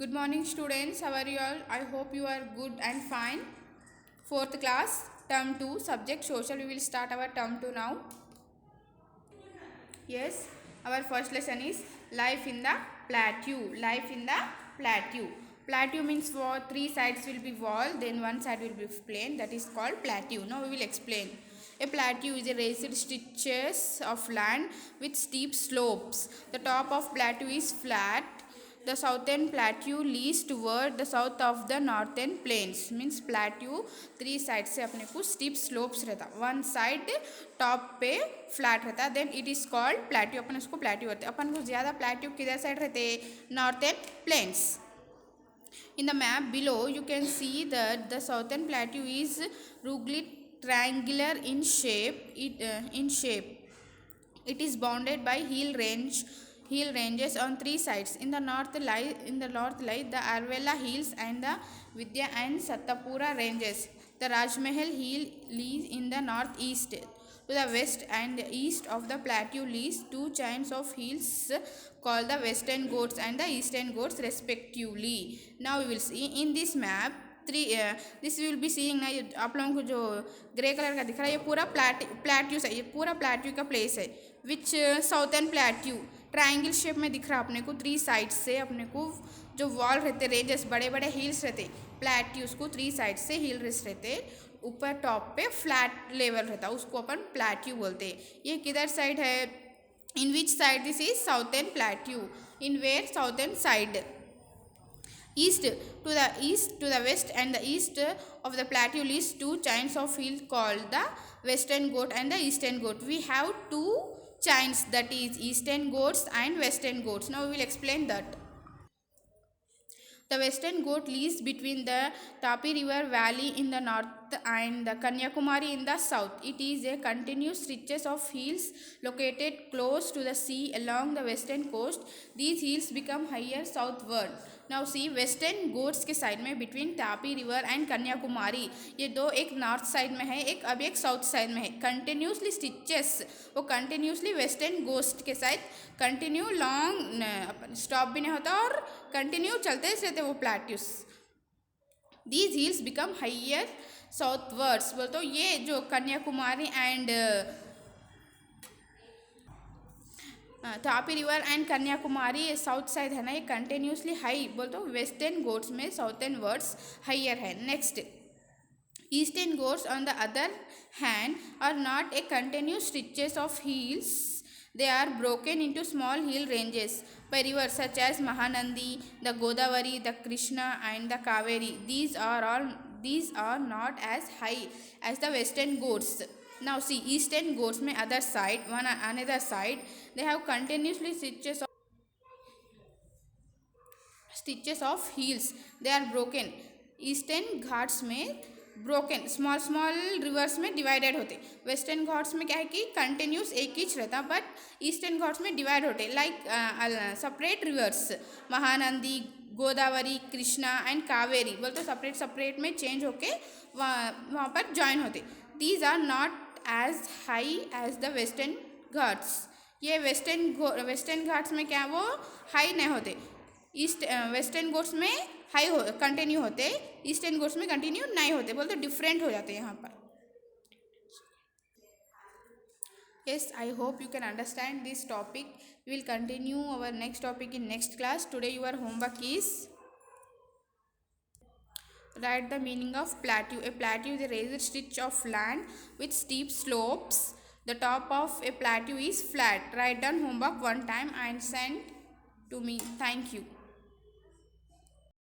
Good morning, students. How are you all? I hope you are good and fine. Fourth class, term 2, subject social. We will start our term 2 now. Yes, our first lesson is life in the plateau. Life in the plateau. Plateau means for three sides will be wall, then one side will be plain. That is called plateau. Now we will explain. A plateau is a raised stretches of land with steep slopes. The top of plateau is flat. The southern plateau leads toward the south of the northern plains. Means plateau three sides से अपने को steep slopes रहता. One side top पे flat रहता. Then it is called plateau. अपन उसको plateau कहते. अपन को ज़्यादा plateau किधर side रहते? Northern plains. In the map below, you can see that the southern plateau is rugged triangular in shape. It is bounded by hill ranges on three sides. In the north lie the Arvela hills and the Vidya and Satapura ranges. The Rajmahal hill lies in the northeast. To the west and east of the plateau lies two chains of hills called the Western Ghats and the Eastern Ghats respectively. Now we will see in this map this we will be seeing ना आप लोगों को जो grey colour का दिख रहा है ये पूरा प्लेट्यू है. ये पूरा प्लेट्यू का प्लेस है विच साउथर्न प्लेट्यू ट्रायंगल शेप में दिख रहा है अपने को. थ्री साइड से अपने को जो वॉल रहते रेंजेस बड़े बड़े हिल्स रहते प्लेट्यूज को थ्री साइड से हिल्स रहते ऊपर टॉप पे फ्लैट लेवल रहता उसको अपन प्लेट्यू बोलते हैं. ये किधर साइड है? In which side? This is southern plateau. In where? Southern side. East to the west and the east of the plateau lies two chains of hills called the Western Ghats and the Eastern Ghats. We have two chains, that is Eastern Ghats and Western Ghats. Now we will explain that. The Western Ghats lies between the Tapi River valley in the north and the Kanyakumari in the south. It is a continuous stretches of hills located close to the sea along the western coast. These hills become higher southward. Now see western Ghats के side में between Tapi river and Kanyakumari ये दो एक north side में है एक अब एक साउथ साइड में है. कंटिन्यूसली स्टिचेस वो कंटिन्यूसली वेस्टर्न घाट्स के साइड कंटिन्यू लॉन्ग स्टॉप भी नहीं होता और कंटिन्यू चलते रहते वो plateaus. These hills become higher southwards. बोल तो ये जो Kanyakumari and Tapi river and Kanyakumari south side है ना ये कंटिन्यूसली हाई बोल तो वेस्टर्न घाट्स में साउथर्न वर्ड्स हाइयर है. Next Eastern Ghats on the other hand are not a continuous stretches of hills. They are broken into small hill ranges by rivers such as Mahanandi, the Godavari, the Krishna and the Kaveri. These are not as high as the Western Ghats. Now see Eastern Ghats में other side another side they have continuously stitches of hills. They are broken. Eastern Ghats में broken small reverse में divided होते. Western Ghats में क्या है कि continuous एक ही रहता बट ईस्टर्न घाट्स में डिवाइड होते like separate rivers Mahanadi Godavari Krishna and Kaveri बोलते सेपरेट में चेंज होके वहाँ पर ज्वाइन होते. These are not as high as the Western Ghats. ये वेस्टर्न घाट्स में क्या वो हाई नहीं होते. वेस्टर्न घाट्स में हाई कंटिन्यू होते ईस्टर्न घाट्स में कंटिन्यू नहीं होते बोलते डिफरेंट हो जाते यहाँ पर. Yes, I hope you can understand this topic. We will continue our next topic in next class. Today your homework is write the meaning of plateau. A plateau is a raised stretch of land with steep slopes. The top of a plateau is flat. Write down homework one time and send to me. Thank you.